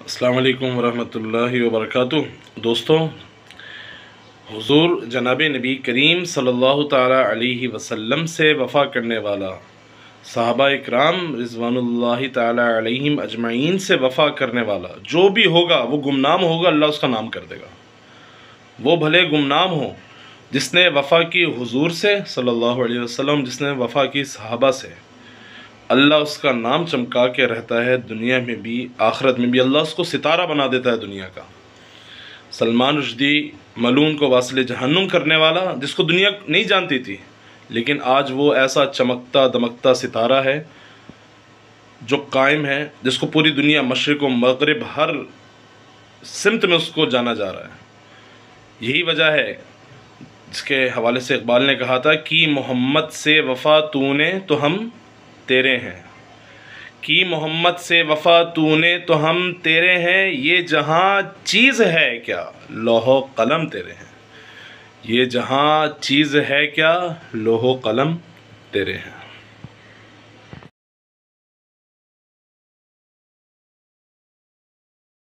السلام علیکم ورحمۃ اللہ وبرکاتہ۔ دوستوں، حضور جناب نبی کریم صلی اللہ تعالیٰ علیہ وسلم سے وفا کرنے والا، صحابہ اکرام رضوان اللہ تعالیٰ علیہم اجمعین سے وفا کرنے والا جو بھی ہوگا وہ گمنام ہوگا، اللہ اس کا نام کر دے گا۔ وہ بھلے گمنام ہو جس نے وفا کی حضور سے صلی اللہ علیہ وسلم، جس نے وفا کی صحابہ سے، اللہ اس کا نام چمکا کے رہتا ہے، دنیا میں بھی آخرت میں بھی اللہ اس کو ستارہ بنا دیتا ہے دنیا کا۔ سلمان رشدی ملعون کو واصل جہنم کرنے والا، جس کو دنیا نہیں جانتی تھی، لیکن آج وہ ایسا چمکتا دمکتا ستارہ ہے جو قائم ہے، جس کو پوری دنیا مشرق و مغرب ہر سمت میں اس کو جانا جا رہا ہے۔ یہی وجہ ہے جس کے حوالے سے اقبال نے کہا تھا کہ محمد سے وفا تو نے تو ہم تیرے ہیں، کی محمد سے وفا تو نے تو ہم تیرے ہیں، یہ جہاں چیز ہے کیا لوح و قلم تیرے ہیں، یہ جہاں چیز ہے کیا لوح و قلم تیرے ہیں۔